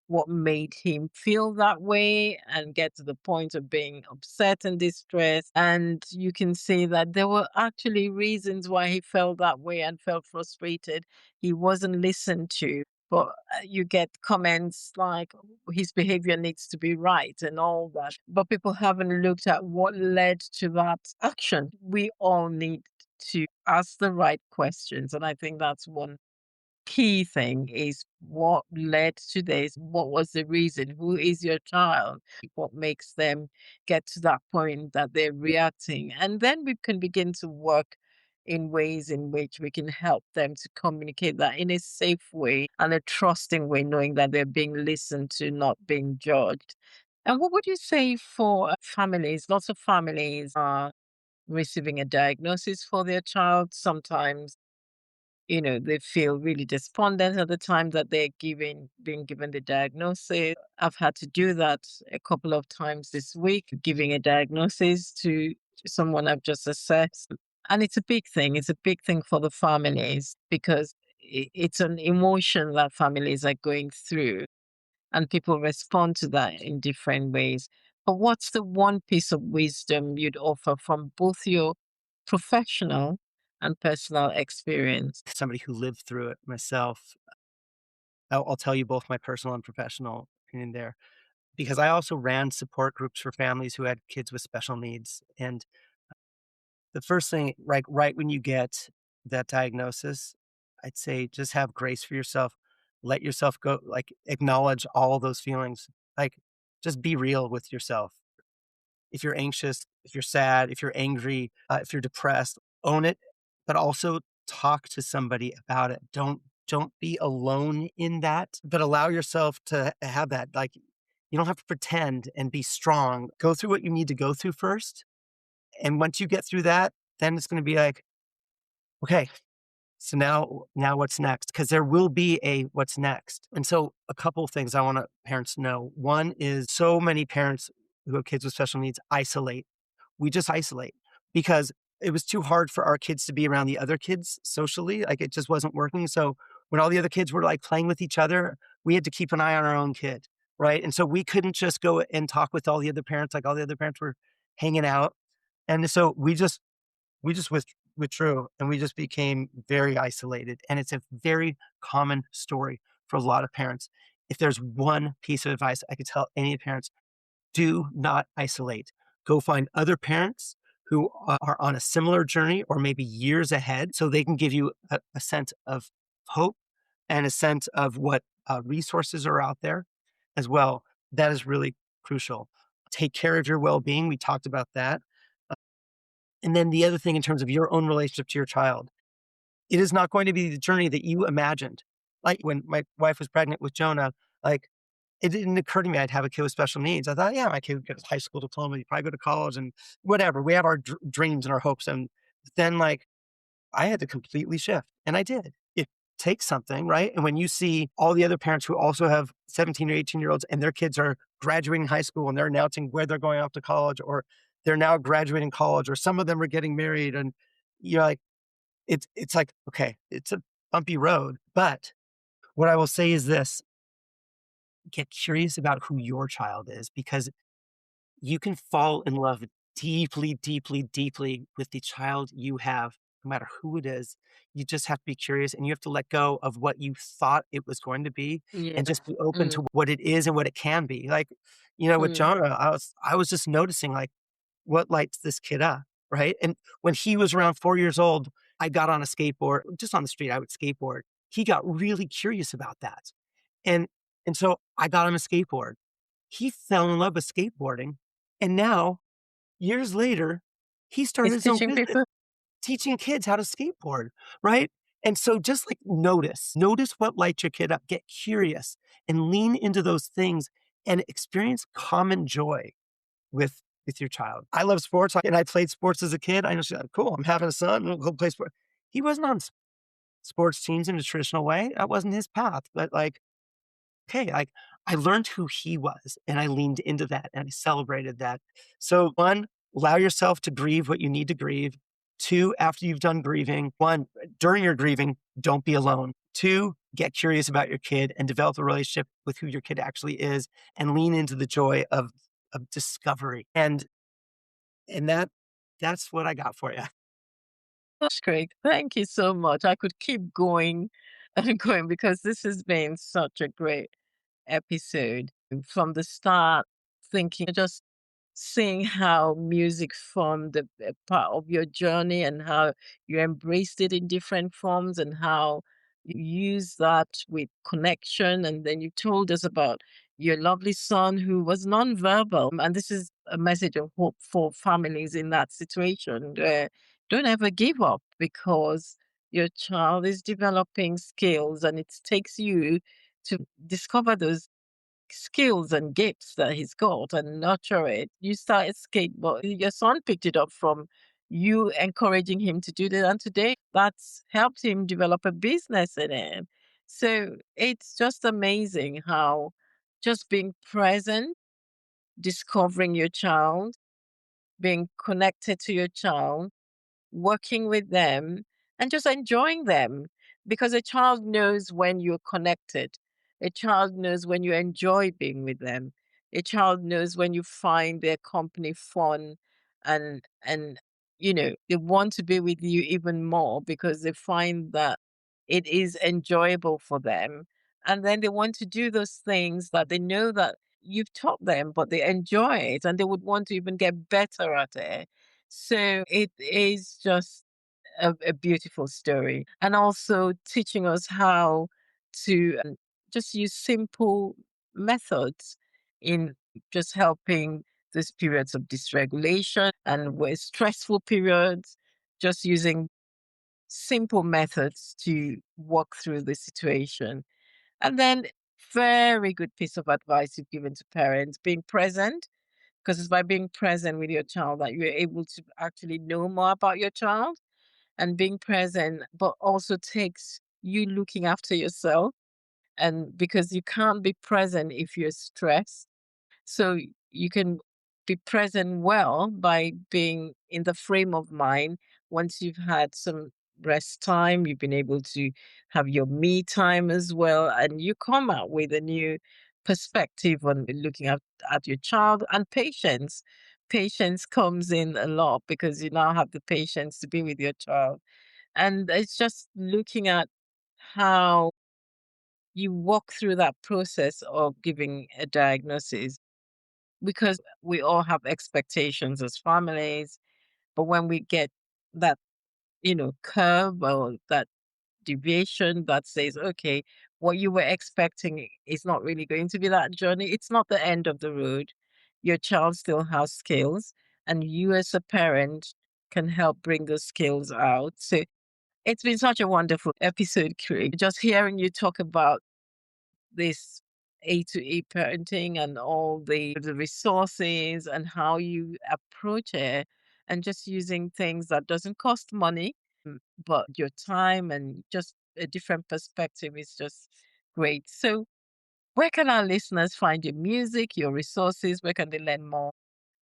what made him feel that way and get to the point of being upset and distressed. And you can see that there were actually reasons why he felt that way and felt frustrated. He wasn't listened to. But you get comments like his behavior needs to be right and all that. But people haven't looked at what led to that action. We all need to ask the right questions. And I think that's one key thing is what led to this? What was the reason? Who is your child? What makes them get to that point that they're reacting? And then we can begin to work in ways in which we can help them to communicate that in a safe way and a trusting way, knowing that they're being listened to, not being judged. And what would you say for families? Lots of families are receiving a diagnosis for their child. Sometimes they feel really despondent at the time that being given the diagnosis. I've had to do that a couple of times this week, giving a diagnosis to someone I've just assessed. And it's a big thing. It's a big thing for the families because it's an emotion that families are going through and people respond to that in different ways. But what's the one piece of wisdom you'd offer from both your professional and personal experience? Somebody who lived through it myself, I'll tell you both my personal and professional opinion there, because I also ran support groups for families who had kids with special needs. And the first thing, right when you get that diagnosis, I'd say just have grace for yourself. Let yourself go, like acknowledge all those feelings. Like just be real with yourself. If you're anxious, if you're sad, if you're angry, if you're depressed, own it, but also talk to somebody about it. Don't be alone in that, but allow yourself to have that. Like you don't have to pretend and be strong. Go through what you need to go through first. And once you get through that, then it's going to be like, okay, so now what's next? Because there will be a what's next. And so a couple of things I want parents to know. One is so many parents who have kids with special needs isolate. We just isolate because it was too hard for our kids to be around the other kids socially. Like it just wasn't working. So when all the other kids were like playing with each other, we had to keep an eye on our own kid. Right. And so we couldn't just go and talk with all the other parents, like all the other parents were hanging out. And so we just withdrew and we just became very isolated. And it's a very common story for a lot of parents. If there's one piece of advice I could tell any parents, do not isolate. Go find other parents who are on a similar journey or maybe years ahead so they can give you a sense of hope and a sense of what resources are out there as well. That is really crucial. Take care of your well being. We talked about that. And then the other thing in terms of your own relationship to your child, it is not going to be the journey that you imagined. Like when my wife was pregnant with Jonah, like it didn't occur to me I'd have a kid with special needs. I thought, yeah, my kid would get his high school diploma, he'd probably go to college and whatever. We have our dreams and our hopes. And then like I had to completely shift and I did. It takes something, right? And when you see all the other parents who also have 17 or 18-year-olds and their kids are graduating high school and they're announcing where they're going off to college or they're now graduating college or some of them are getting married and you're like, it's like, okay, it's a bumpy road. But what I will say is this, get curious about who your child is because you can fall in love deeply, deeply, deeply with the child you have, no matter who it is. You just have to be curious and you have to let go of what you thought it was going to be Yeah. and just be open Mm, to what it is and what it can be. Like, with mm, Jonah, I was just noticing like what lights this kid up, right? And when he was around 4 years old, I got on a skateboard, just on the street, I would skateboard. He got really curious about that. And and so I got him a skateboard. He fell in love with skateboarding, and now, years later, he started It's his own teaching business people. teaching kids how to skateboard, right? And so just like notice what lights your kid up, get curious and lean into those things and experience common joy with your child. I love sports and I played sports as a kid. I just cool, I'm having a son, we'll go play sport. He wasn't on sports teams in a traditional way. That wasn't his path. But like, okay, like I learned who he was and I leaned into that and I celebrated that. So one, allow yourself to grieve what you need to grieve. Two, after you've done grieving, one, during your grieving, don't be alone. Two, get curious about your kid and develop a relationship with who your kid actually is and lean into the joy of discovery. And that's what I got for you. That's great. Thank you so much. I could keep going and going because this has been such a great episode. From the start, thinking, just seeing how music formed a part of your journey and how you embraced it in different forms and how you use that with connection. And then you told us about your lovely son who was nonverbal. And this is a message of hope for families in that situation. Don't ever give up because your child is developing skills and it takes you to discover those skills and gifts that he's got and nurture it. You started skateboard. Your son picked it up from you encouraging him to do that. And today that's helped him develop a business in it. So it's just amazing how just being present, discovering your child, being connected to your child, working with them and just enjoying them because a child knows when you're connected. A child knows when you enjoy being with them. A child knows when you find their company fun and they want to be with you even more because they find that it is enjoyable for them. And then they want to do those things that they know that you've taught them, but they enjoy it and they would want to even get better at it. So it is just a beautiful story. And also teaching us how to just use simple methods in just helping these periods of dysregulation and with stressful periods, just using simple methods to walk through the situation. And then very good piece of advice you've given to parents, being present because it's by being present with your child that you're able to actually know more about your child and being present, but also takes you looking after yourself. And because you can't be present if you're stressed. So you can be present well by being in the frame of mind. Once you've had some rest time, you've been able to have your me time as well. And you come out with a new perspective on looking at your child and patience. Patience comes in a lot because you now have the patience to be with your child. And it's just looking at how you walk through that process of giving a diagnosis because we all have expectations as families. But when we get that, curve or that deviation that says, okay, what you were expecting is not really going to be that journey, it's not the end of the road. Your child still has skills, and you as a parent can help bring those skills out. So it's been such a wonderful episode, Craig. Just hearing you talk about this A to E parenting and all the resources and how you approach it and just using things that doesn't cost money, but your time and just a different perspective is just great. So where can our listeners find your music, your resources? Where can they learn more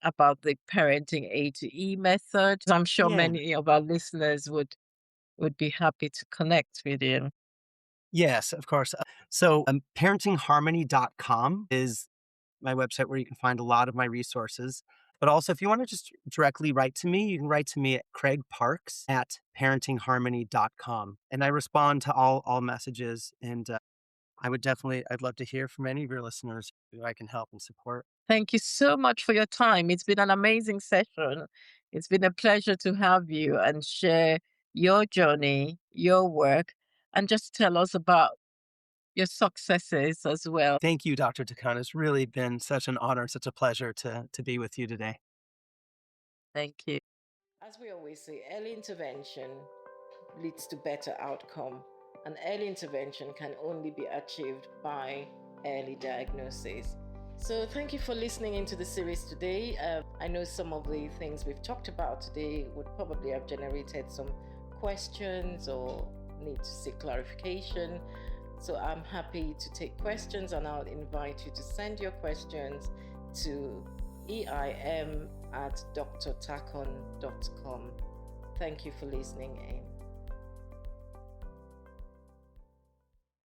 about the parenting A to E method? I'm sure Yeah. many of our listeners would be happy to connect with you. Yes, of course. So parentingharmony.com is my website where you can find a lot of my resources. But also, if you want to just directly write to me, you can write to me at craigparks@parentingharmony.com. And I respond to all messages. And I'd love to hear from any of your listeners who I can help and support. Thank you so much for your time. It's been an amazing session. It's been a pleasure to have you and share your journey, your work, and just tell us about your successes as well. Thank you, Dr. Takon. It's really been such an honor, such a pleasure to be with you today. Thank you. As we always say, early intervention leads to better outcome, and early intervention can only be achieved by early diagnosis. So thank you for listening into the series today. I know some of the things we've talked about today would probably have generated some questions or need to seek clarification. So I'm happy to take questions, and I'll invite you to send your questions to eim@drtakon.com. Thank you for listening in.